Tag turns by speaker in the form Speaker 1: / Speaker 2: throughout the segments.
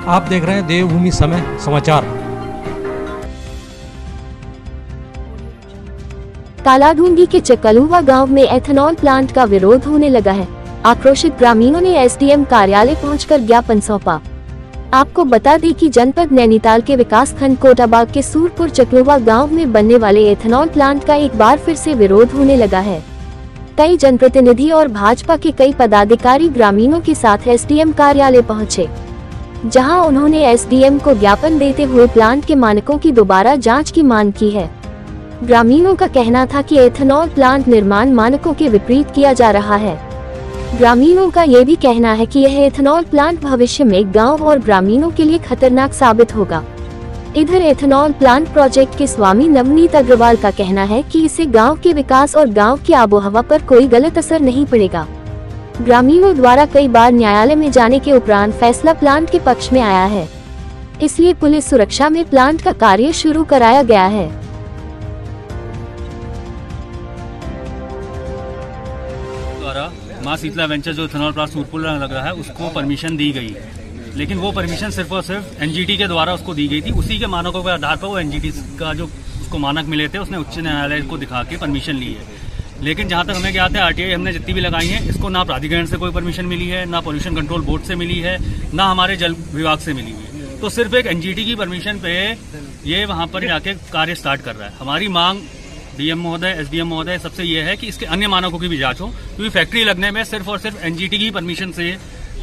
Speaker 1: आप देख रहे हैं देवभूमि समय समाचार।
Speaker 2: कालाढूंगी के चकलुवा गांव में एथेनॉल प्लांट का विरोध होने लगा है। आक्रोशित ग्रामीणों ने एसडीएम कार्यालय पहुंचकर ज्ञापन सौंपा। आपको बता दें कि जनपद नैनीताल के विकासखंड कोटाबाग के सूरपुर चकलुवा गांव में बनने वाले एथेनॉल प्लांट का एक बार फिर से विरोध होने लगा है। कई जनप्रतिनिधि और भाजपा के कई पदाधिकारी ग्रामीणों के साथ एसडीएम कार्यालय पहुंचे, जहां उन्होंने एसडीएम को ज्ञापन देते हुए प्लांट के मानकों की दोबारा जांच की मांग की है। ग्रामीणों का कहना था कि एथेनॉल प्लांट निर्माण मानकों के विपरीत किया जा रहा है। ग्रामीणों का ये भी कहना है कि यह एथेनॉल प्लांट भविष्य में गांव और ग्रामीणों के लिए खतरनाक साबित होगा। इधर एथेनॉल प्लांट प्रोजेक्ट के स्वामी नवनीत अग्रवाल का कहना है कि इससे गांव के विकास और गांव की आबोहवा पर कोई गलत असर नहीं पड़ेगा। ग्रामीणों द्वारा कई बार न्यायालय में जाने के उपरांत फैसला प्लांट के पक्ष में आया है, इसलिए पुलिस सुरक्षा में प्लांट का कार्य शुरू कराया गया है।
Speaker 3: द्वारा मां शीतला वेंचर जो इथेनॉल प्लांट सूरपुर लग रहा है उसको परमिशन दी गई, लेकिन वो परमिशन सिर्फ और सिर्फ एनजीटी के द्वारा उसको दी गई थी। उसी के मानकों के आधार पर वो एनजीटी का जो उसको मानक मिले थे उसने उच्च न्यायालय को दिखा के परमिशन ली है। लेकिन जहां तक हमें ज्ञात है आरटीआई हमने जितनी भी लगाई है इसको ना प्राधिकरण से कोई परमिशन मिली है, ना पोल्यूशन कंट्रोल बोर्ड से मिली है, ना हमारे जल विभाग से मिली हुई है। तो सिर्फ एक एनजीटी की परमिशन पे ये वहां पर जाके कार्य स्टार्ट कर रहा है। हमारी मांग डीएम महोदय, एसडीएम महोदय सबसे ये है कि इसके अन्य मानकों की भी जांच हो, क्योंकि फैक्ट्री लगने में सिर्फ और सिर्फ एनजीटी की परमिशन से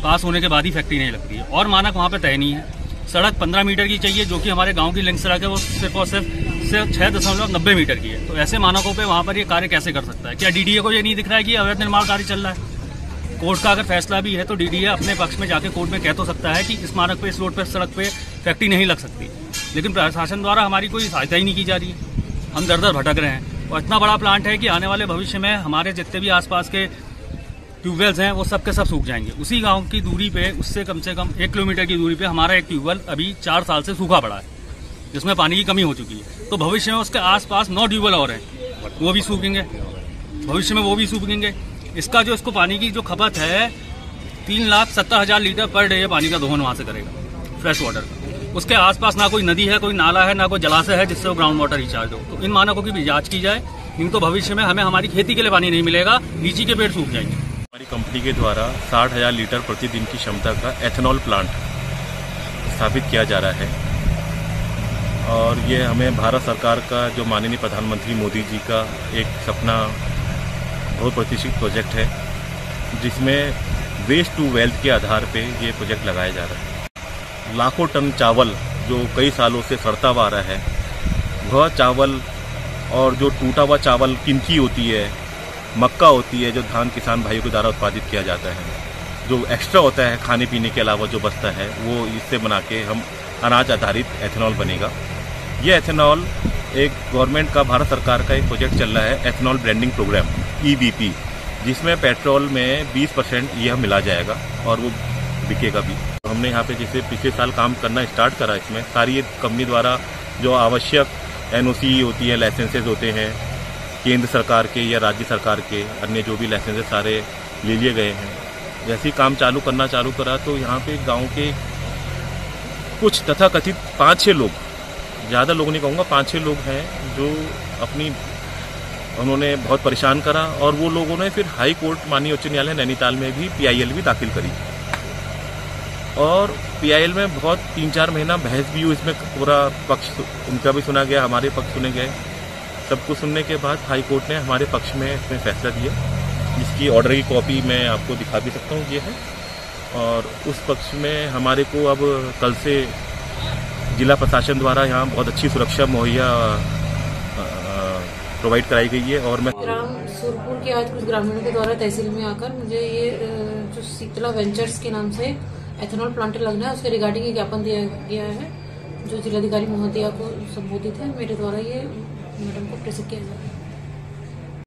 Speaker 3: पास होने के बाद ही फैक्ट्री नहीं लगती है और मानक वहां पे तय नहीं है। सड़क 15 मीटर की चाहिए, जो कि हमारे गांव की लिंक सड़क है वो सिर्फ और सिर्फ 6.90 मीटर की है। तो ऐसे मानकों पे वहां पर ये कार्य कैसे कर सकता है? क्या डीडीए को ये नहीं दिख रहा है कि अवैध निर्माण कार्य चल रहा है? कोर्ट का अगर फैसला भी है तो डीडीए अपने पक्ष में जाके कोर्ट में कह तो सकता है कि इस मानक पे, इस रोड पे, सड़क पे फैक्ट्री नहीं लग सकती, लेकिन प्रशासन द्वारा हमारी कोई सहायता ही नहीं की जा रही है। हम दर दर भटक रहे हैं और इतना बड़ा प्लांट है कि आने वाले भविष्य में हमारे जितने भी आसपास के ट्यूबवेल्स हैं वो सब के सब सूख जाएंगे। उसी गांव की दूरी पे, उससे कम से कम 1 किलोमीटर की दूरी पे हमारा एक ट्यूबवेल अभी 4 साल से सूखा पड़ा है, जिसमें पानी की कमी हो चुकी है। तो भविष्य में उसके आसपास 9 ट्यूबवेल और हैं, वो भी सूखेंगे, भविष्य में वो भी सूखेंगे। इसका जो इसको पानी की जो खपत है 3,70,000 लीटर पर डे पानी का दोहन वहां से करेगा, फ्रेश वाटर का। उसके आसपास ना कोई नदी है, कोई नाला है, ना कोई जलाशय है जिससे वो ग्राउंड वाटर रिचार्ज हो। तो इन मानकों की भी जांच की जाए, नहीं तो भविष्य में हमें हमारी खेती के लिए पानी नहीं मिलेगा, लीची के पेड़ सूख जाएंगे।
Speaker 4: हमारी कंपनी के द्वारा 60,000 लीटर प्रतिदिन की क्षमता का एथेनॉल प्लांट स्थापित किया जा रहा है और ये हमें भारत सरकार का, जो माननीय प्रधानमंत्री मोदी जी का एक सपना, बहुत प्रतीक्षित प्रोजेक्ट है, जिसमें वेस्ट टू वेल्थ के आधार पे ये प्रोजेक्ट लगाया जा रहा है। लाखों टन चावल जो कई सालों से सड़ता हुआ आ रहा है, वह चावल और जो टूटा हुआ चावल किनकी होती है, मक्का होती है, जो धान किसान भाइयों के द्वारा उत्पादित किया जाता है, जो एक्स्ट्रा होता है खाने पीने के अलावा जो बचता है, वो इससे बना के हम अनाज आधारित एथेनॉल बनेगा। ये एथेनॉल एक गवर्नमेंट का, भारत सरकार का एक प्रोजेक्ट चल रहा है, एथेनॉल ब्लेंडिंग प्रोग्राम EBP, जिसमें पेट्रोल में 20% यह मिला जाएगा और वो बिकेगा भी। हमने यहाँ पे जैसे पिछले साल काम करना स्टार्ट करा, इसमें सारी ये कंपनी द्वारा जो आवश्यक NOC होती है, लाइसेंसेज होते हैं केंद्र सरकार के या राज्य सरकार के, अन्य जो भी लाइसेंसेज सारे ले लिए गए हैं। जैसे ही काम करना चालू करा तो यहाँ पे गांव के कुछ तथाकथित 5-6 लोग, ज़्यादा लोग नहीं कहूँगा, 5-6 लोग हैं जो उन्होंने बहुत परेशान करा और वो लोगों ने फिर हाई कोर्ट, माननीय उच्च न्यायालय नैनीताल में भी PIL भी दाखिल करी और PIL में बहुत 3-4 महीना बहस भी हुई। इसमें पूरा पक्ष उनका भी सुना गया, हमारे पक्ष सुने गए। सबको सुनने के बाद हाई कोर्ट ने हमारे पक्ष में इसमें फैसला दिया, जिसकी ऑर्डर की कॉपी मैं आपको दिखा भी सकता हूँ, ये है। और उस पक्ष में हमारे को अब कल से जिला प्रशासन द्वारा यहाँ बहुत अच्छी सुरक्षा मुहैया प्रोवाइड कराई गई है। और मैं
Speaker 5: ग्राम सूरपुर के आज कुछ ग्रामीणों के द्वारा तहसील में आकर मुझे ये जो शीतला वेंचर्स के नाम से एथेनॉल प्लांट लगना है उसके रिगार्डिंग ज्ञापन दिया गया है, जो जिलाधिकारी महोदया को संबोधित है। मेरे द्वारा ये मैडम को प्रेषित किया जाएगा।